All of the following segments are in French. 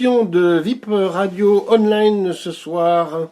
édition de VIP Radio Online ce soir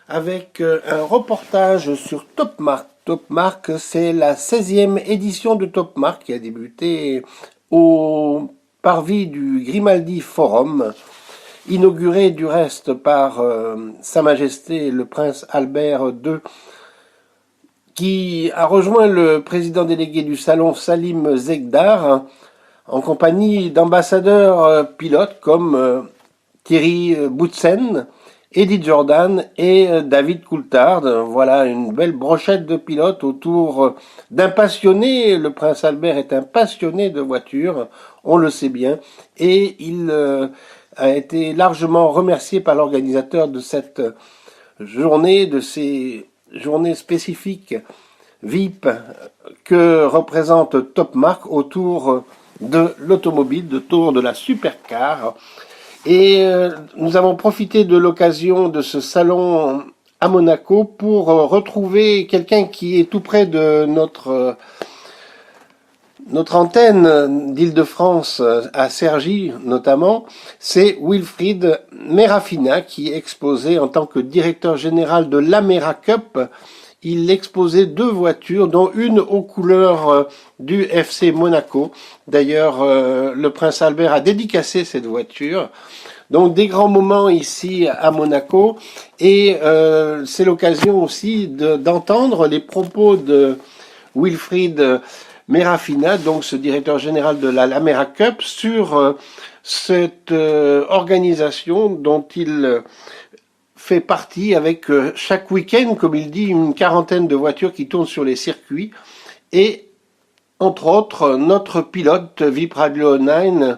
avec un reportage sur Top Mark. Top Mark, c'est la 16e édition de Top Mark qui a débuté au parvis du Grimaldi Forum, inauguré du reste par Sa Majesté le Prince Albert II, qui a rejoint le président délégué du salon Salim Zegdar, en compagnie d'ambassadeurs pilotes comme Thierry Boutsen, Edith Jordan et David Coulthard. Voilà une belle brochette de pilotes autour d'un passionné. Le prince Albert est un passionné de voitures, on le sait bien, et il a été largement remercié par l'organisateur de cette journée, de ces journées spécifiques VIP que représente Top Mark autour de l'automobile, autour de la supercar. Et nous avons profité de l'occasion de ce salon à Monaco pour retrouver quelqu'un qui est tout près de notre antenne d'Île-de-France, à Cergy notamment. C'est Wilfried Merafina qui est exposé en tant que directeur général de l'Amera Cup. Il exposait 2 voitures, dont une aux couleurs du FC Monaco. D'ailleurs, le prince Albert a dédicacé cette voiture. Donc des grands moments ici à Monaco. Et c'est l'occasion aussi d'entendre les propos de Wilfried Merafina, donc ce directeur général de la l'Amera Cup, sur cette organisation dont il fait partie avec chaque week-end, comme il dit, une quarantaine de voitures qui tournent sur les circuits. Et entre autres, notre pilote VIP Radio 9,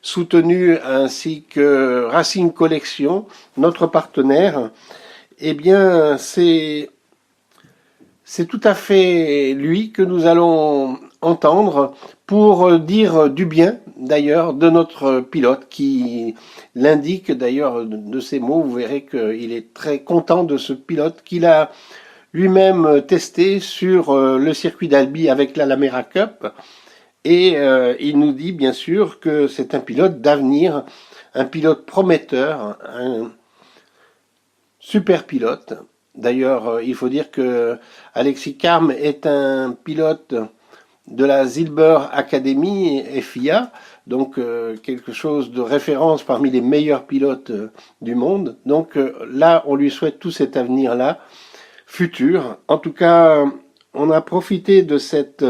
soutenu ainsi que Racing Collection, notre partenaire, eh bien c'est tout à fait lui que nous allons entendre pour dire du bien d'ailleurs de notre pilote, qui l'indique d'ailleurs de ses mots. Vous verrez qu'il est très content de ce pilote qu'il a lui-même testé sur le circuit d'Albi avec la l'Amera Cup. Et il nous dit bien sûr que c'est un pilote d'avenir, un pilote prometteur, un super pilote. D'ailleurs, il faut dire que Alexis Carme est un pilote de la Zilber Academy FIA, donc quelque chose de référence parmi les meilleurs pilotes du monde. Donc là, on lui souhaite tout cet avenir-là, futur. En tout cas, on a profité de cette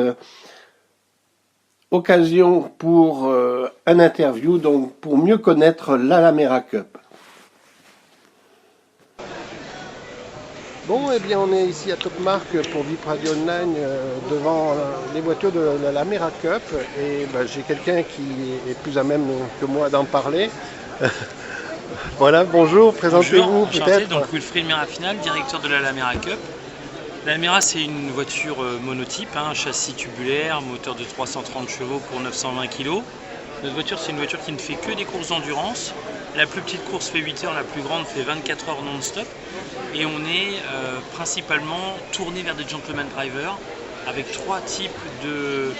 occasion pour un interview, donc pour mieux connaître l'Amera Cup. Bon, eh bien, on est ici à Top Mark pour VIP Radio Online devant les voitures de l'Amera Cup, et j'ai quelqu'un qui est plus à même que moi d'en parler. Voilà, bonjour, présentez-vous peut-être. Donc Wilfried Merafina, directeur de l'Amera Cup. L'Amera, c'est une voiture monotype, châssis tubulaire, moteur de 330 chevaux pour 920 kg. Notre voiture, c'est une voiture qui ne fait que des courses d'endurance. La plus petite course fait 8 heures, la plus grande fait 24 heures non-stop. Et on est principalement tourné vers des gentleman drivers avec 3 types de,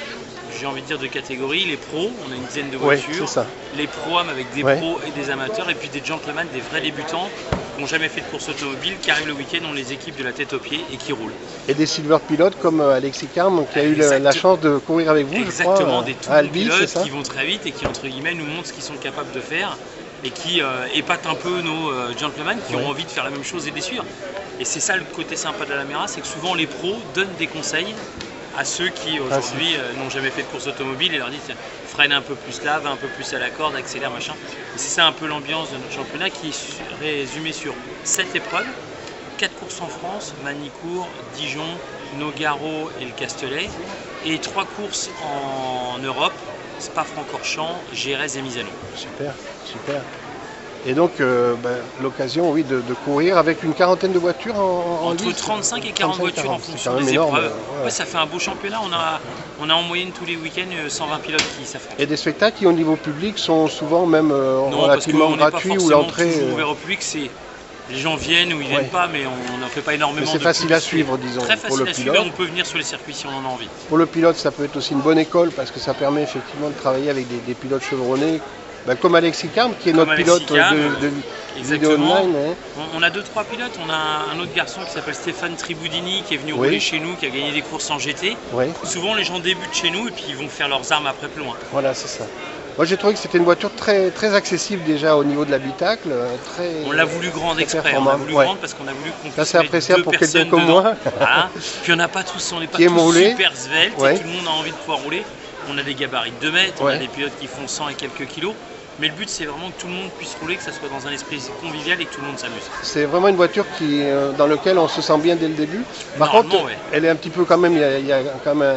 de catégories. Les pros, on a une dizaine de voitures. C'est ça. Les pro-am avec des pros et des amateurs. Et puis des gentlemen, des vrais débutants qui n'ont jamais fait de course automobile, qui arrivent le week-end, on les équipe de la tête aux pieds et qui roulent. Et des silver pilotes comme Alexis Carme qui a eu la chance de courir avec vous. Exactement, je crois, des tout bons pilotes qui vont très vite et qui entre guillemets nous montrent ce qu'ils sont capables de faire et qui épatent un peu nos gentlemen qui ont envie de faire la même chose et de les suivre. Et c'est ça le côté sympa de l'Amera, c'est que souvent les pros donnent des conseils à ceux qui aujourd'hui n'ont jamais fait de course automobile et leur disent freine un peu plus là, va un peu plus à la corde, accélère, machin. Et c'est ça un peu l'ambiance de notre championnat qui est résumé sur 7 épreuves, 4 courses en France, Manicourt, Dijon, Nogaro et le Castellet, et 3 courses en Europe, Spa-Francorchamps, Jerez et Misano. Super, super. Et donc, l'occasion, oui, de courir avec une quarantaine de voitures en entre lice. 35 et 40 voitures en fonction des épreuves. Ouais, ça fait un beau championnat. On a en moyenne tous les week-ends 120 pilotes qui s'affrontent. Et des spectacles qui, au niveau public, sont souvent même relativement gratuits, ou l'entrée. Toujours ouvert au public, les gens viennent ou ils viennent pas, mais on n'en fait pas énormément. C'est facile à suivre, disons. Très facile à suivre, on peut venir sur les circuits si on en a envie. Pour le pilote, ça peut être aussi une bonne école parce que ça permet effectivement de travailler avec des pilotes chevronnés comme Alexis Carm, qui est Comme notre Alexis pilote Carm, de vidéo exactement. online. Hein. On a 2-3 pilotes. On a un autre garçon qui s'appelle Stéphane Triboudini qui est venu Oui. rouler chez nous, qui a gagné des courses en GT. Oui, Souvent, les gens débutent chez nous et puis ils vont faire leurs armes après plus loin. voilà, c'est ça. Moi, j'ai trouvé que c'était une voiture très, très accessible déjà au niveau de l'habitacle. On l'a voulu grande très exprès. On l'a performant. voulu Ouais. grande parce qu'on a voulu qu'on Ça, puisse c'est mettre appréciable 2 pour quelqu'un personnes comme dedans. moi. Voilà. Puis on n'a pas tous, on n'est pas Qui est tous moulé. super sveltes. Ouais. Tout le monde a envie de pouvoir rouler. On a des gabarits de 2 mètres, on a Ouais. des pilotes qui font 100 et quelques kilos. Mais le but, c'est vraiment que tout le monde puisse rouler, que ça soit dans un esprit convivial et que tout le monde s'amuse. C'est vraiment une voiture dans laquelle on se sent bien dès le début. Par contre, Normalement, ouais. elle est un petit peu quand même, il y a quand même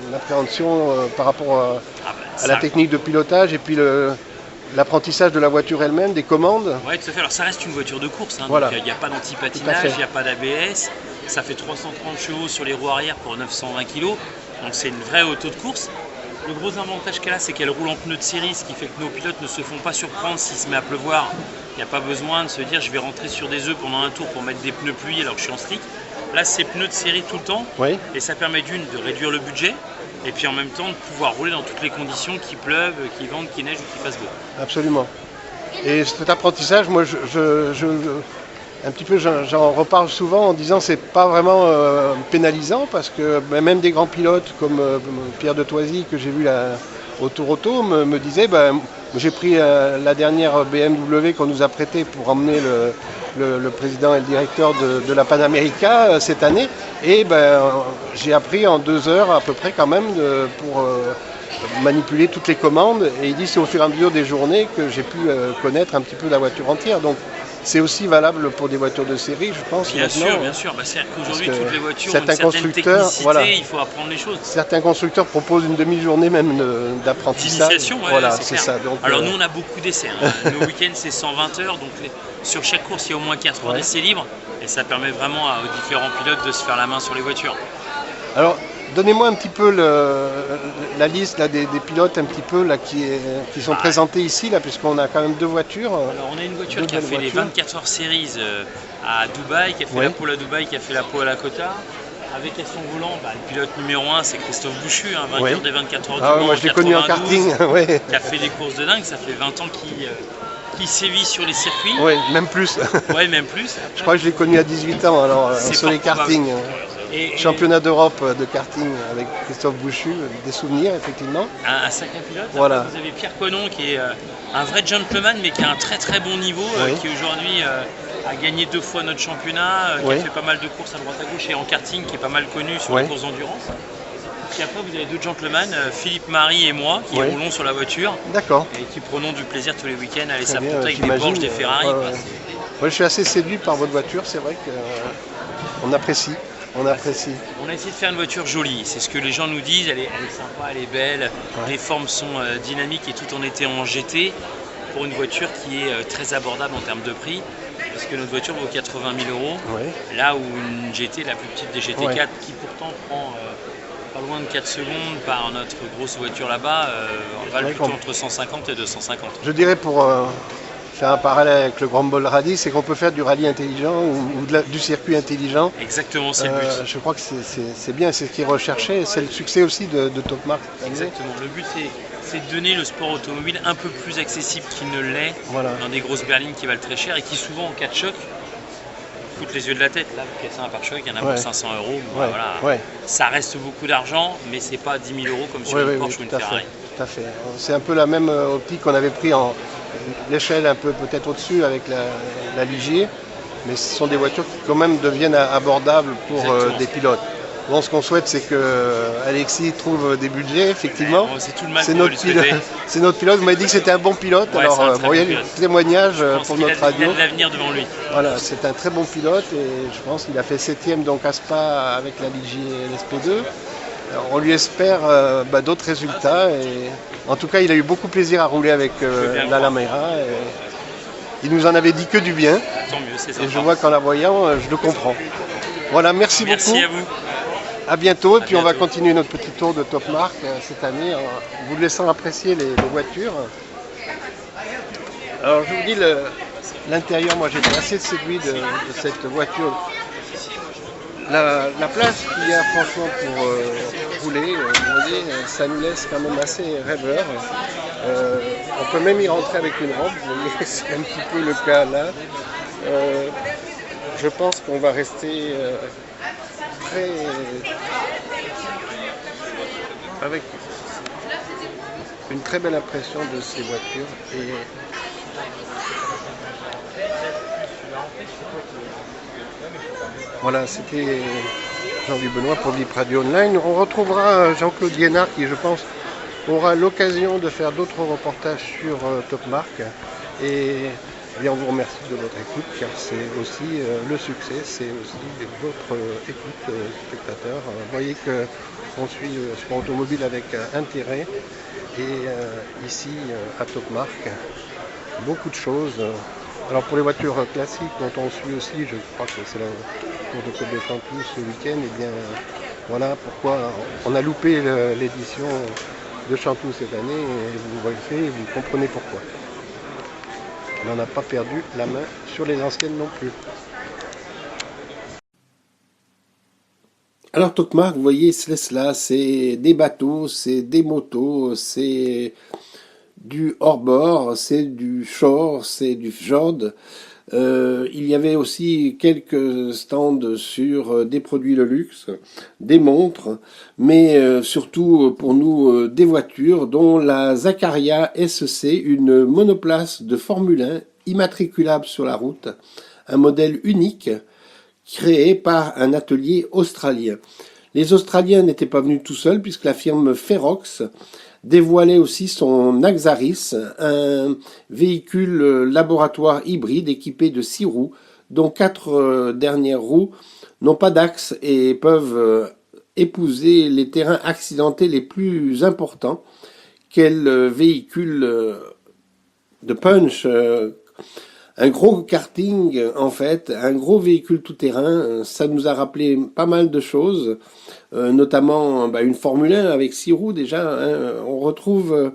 une appréhension par rapport Ah bah, à la ça- technique de pilotage et puis l'apprentissage de la voiture elle-même, des commandes. Ouais, tout à fait. Alors ça reste une voiture de course, hein, Voilà. donc il n'y a pas Tout à d'anti-patinage, fait. il n'y a pas d'ABS. Ça fait 330 chevaux sur les roues arrière pour 920 kg. Donc c'est une vraie auto de course. Le gros avantage qu'elle a, c'est qu'elle roule en pneus de série, ce qui fait que nos pilotes ne se font pas surprendre s'il se met à pleuvoir. Il n'y a pas besoin de se dire je vais rentrer sur des œufs pendant un tour pour mettre des pneus pluie alors que je suis en slick. Là, c'est pneus de série tout le temps Oui, et ça permet de réduire le budget et puis en même temps de pouvoir rouler dans toutes les conditions, qu'il pleuve, qu'il vente, qu'il neige ou qu'il fasse beau. absolument. Et cet apprentissage, moi, un petit peu, j'en reparle souvent en disant que c'est pas vraiment pénalisant parce que même des grands pilotes comme Pierre de Toisy que j'ai vu au Tour Auto me disait j'ai pris la dernière BMW qu'on nous a prêtée pour emmener le président et le directeur de la Panamérica cette année et j'ai appris en 2 heures à peu près quand même pour manipuler toutes les commandes et il dit c'est au fur et à mesure des journées que j'ai pu connaître un petit peu la voiture entière. Donc c'est aussi valable pour des voitures de série, je pense. Bien maintenant. sûr, bien sûr. C'est-à-dire qu'aujourd'hui, Parce que toutes les voitures ont certains une certaine constructeurs, technicité, voilà. il faut apprendre les choses. Certains constructeurs proposent une demi-journée même d'apprentissage. D'initiation, ouais, voilà, c'est c'est clair. ça. Donc, Alors nous, on a beaucoup d'essais. Hein. Nos week-ends, c'est 120 heures. Donc sur chaque course, il y a au moins 4 heures Ouais. d'essais libres. Et ça permet vraiment aux différents pilotes de se faire la main sur les voitures. alors, donnez-moi un petit peu la liste là, des pilotes un petit peu là, qui sont présentés ici, là, puisqu'on a quand même 2 voitures. Alors on a une voiture Deux qui a belles fait les voitures. 24 heures series à Dubaï, qui a fait Ouais. la pole à Dubaï, qui a fait la pole à Kota. Avec à son volant, le pilote numéro 1, c'est Christophe Bouchu, vainqueur Ouais. des 24 heures du Ah ouais, Mans moi je l'ai connu en 92, karting. ouais. qui a fait des courses de dingue. Ça fait 20 ans qu'il sévit sur les circuits. Ouais, même plus. Ouais, même plus. Je crois que je l'ai connu à 18 ans alors C'est sur les fort kartings. Et Championnat d'Europe de karting avec Christophe Bouchu, des souvenirs effectivement. un sacré pilote. Voilà. Après, vous avez Pierre Conon qui est un vrai gentleman mais qui a un très très bon niveau, Oui. qui aujourd'hui a gagné 2 fois notre championnat, qui Oui. a fait pas mal de courses à droite à gauche et en karting qui est pas mal connu sur Oui. les courses d'endurance. Puis après vous avez 2 gentlemen, Philippe Marie et moi, qui Oui. roulons sur la voiture D'accord. et qui prenons du plaisir tous les week-ends à aller Très bien, s'affronter avec des j'imagine. Porsche, des Ferrari. Ouais, quoi. ouais. Moi je suis assez séduit par votre voiture, c'est vrai qu'on apprécie. On apprécie. On a essayé de faire une voiture jolie, c'est ce que les gens nous disent, elle est sympa, elle est belle, les formes sont dynamiques et tout en été en GT pour une voiture qui est très abordable en termes de prix, parce que notre voiture vaut 80 000 €, Ouais. là où une GT, la plus petite des GT4, Ouais. qui pourtant prend pas loin de 4 secondes par notre grosse voiture là-bas, on va vrai plutôt qu'on- entre 150 et 250. Je dirais pour faire un parallèle avec le Grand Ball Rally, c'est qu'on peut faire du rallye intelligent ou du circuit intelligent. Exactement, c'est le but. Je crois que c'est bien, c'est ce qui est recherché, c'est le succès aussi de Top Mark cette année. Exactement. Le but, c'est de donner le sport automobile un peu plus accessible qu'il ne l'est Voilà. dans des grosses berlines qui valent très cher et qui souvent, en cas de choc, foutent les yeux de la tête. Là, vous cassez un pare-choc, il y en a Ouais. pour 500 €. Bon, Ouais, voilà. ouais. Ça reste beaucoup d'argent, mais c'est pas 10 000 € comme sur Oui, une oui, Porsche oui, ou une tout à Ferrari. fait, tout à fait. C'est un peu la même optique qu'on avait pris en l'échelle un peu peut-être au-dessus avec la Ligier, mais ce sont des voitures qui quand même deviennent abordables pour Exactement. des pilotes. Bon, ce qu'on souhaite, c'est que Alexis trouve des budgets, effectivement. Bon, c'est tout le mal C'est qu'on veut notre lui pilote. souhaiter. C'est notre pilote. Vous m'avez dit que c'était un bon pilote. Ouais, Alors, c'est un très bon, il y a bon des pilote. témoignages Je pense pour qu'il notre il a radio. de l'avenir devant lui. Voilà, c'est un très bon pilote et je pense qu'il a fait 7e donc à Spa avec la Ligier LSP2. Alors, on lui espère d'autres résultats et en tout cas il a eu beaucoup plaisir à rouler avec bien le la Lamera et il nous en avait dit que du bien Tant mieux, c'est et sympa. je vois qu'en la voyant je le comprends. Voilà, merci beaucoup, Merci à vous. à bientôt et À puis on va bientôt. continuer notre petit tour de Top Mark cette année en vous laissant apprécier les voitures. Alors je vous dis l'intérieur, moi j'étais assez séduit de cette voiture. La place qu'il y a franchement rouler. Vous voyez, ça nous laisse quand même assez rêveurs. On peut même y rentrer avec une robe, vous voyez, c'est un petit peu le cas là. Je pense qu'on va rester très avec une très belle impression de ces voitures. Et voilà, c'était Jean-Louis Benoît pour VIP Radio Online. On retrouvera Jean-Claude Guénard qui, je pense, aura l'occasion de faire d'autres reportages sur Top Marque. Et bien, on vous remercie de votre écoute, car c'est aussi le succès, c'est aussi votre écoute, spectateurs. Vous voyez qu'on suit le sport automobile avec intérêt. Et ici, à Top Marque, beaucoup de choses. Alors pour les voitures classiques dont on suit aussi, je crois que c'est la Tour de Côte de Chanteloup ce week-end, et bien voilà pourquoi on a loupé l'édition de Chanteloup cette année, et vous voyez, et vous comprenez pourquoi. On n'a pas perdu la main sur les anciennes non plus. Alors Top Marque, vous voyez, c'est cela, c'est des bateaux, c'est des motos, c'est du hors-bord, c'est du shore, c'est du fjord. Il y avait aussi quelques stands sur des produits de luxe, des montres, mais surtout pour nous des voitures, dont la Zaccaria SC, une monoplace de Formule 1 immatriculable sur la route, un modèle unique créé par un atelier australien. Les Australiens n'étaient pas venus tout seuls puisque la firme Ferox dévoilait aussi son Axaris, un véhicule laboratoire hybride équipé de 6 roues, dont 4 dernières roues n'ont pas d'axe et peuvent épouser les terrains accidentés les plus importants. Quel véhicule de punch, un gros karting en fait, un gros véhicule tout-terrain. Ça nous a rappelé pas mal de choses, notamment une Formule 1 avec 6 roues déjà. On retrouve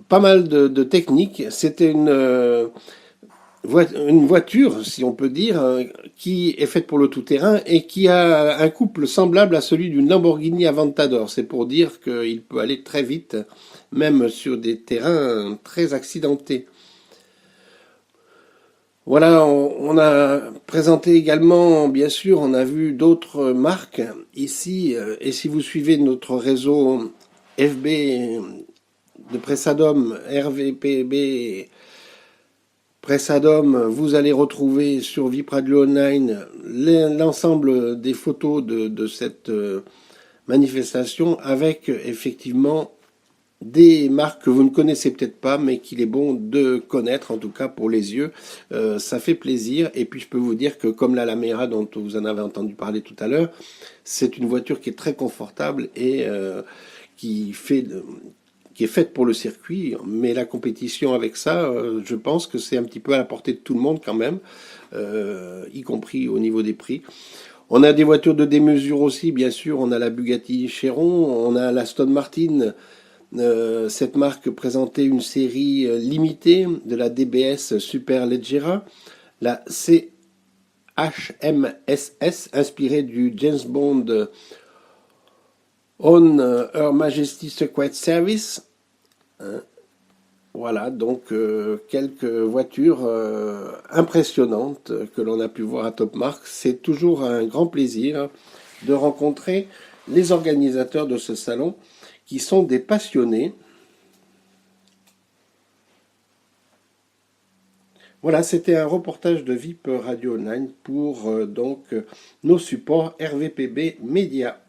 pas mal de techniques. C'était une voiture, si on peut dire, qui est faite pour le tout-terrain et qui a un couple semblable à celui d'une Lamborghini Aventador. C'est pour dire qu'il peut aller très vite, même sur des terrains très accidentés. Voilà, on a présenté également, bien sûr, on a vu d'autres marques ici, et si vous suivez notre réseau FB de Pressadom, RVPB Pressadom, vous allez retrouver sur VIP Radio Online l'ensemble des photos de cette manifestation avec effectivement des marques que vous ne connaissez peut-être pas, mais qu'il est bon de connaître, en tout cas pour les yeux. Ça fait plaisir. Et puis je peux vous dire que comme la Lamera dont vous en avez entendu parler tout à l'heure, c'est une voiture qui est très confortable et qui est faite pour le circuit. Mais la compétition avec ça, je pense que c'est un petit peu à la portée de tout le monde quand même, y compris au niveau des prix. On a des voitures de démesure aussi, bien sûr. On a la Bugatti Chiron, on a l'Aston Martin. Cette marque présentait une série limitée de la DBS Superleggera, la CHMSS, inspirée du James Bond On Her Majesty's Secret Service. Voilà, donc quelques voitures impressionnantes que l'on a pu voir à Top Marque. C'est toujours un grand plaisir de rencontrer les organisateurs de ce salon, qui sont des passionnés. Voilà, c'était un reportage de VIP Radio Online pour donc nos supports RVPB Média.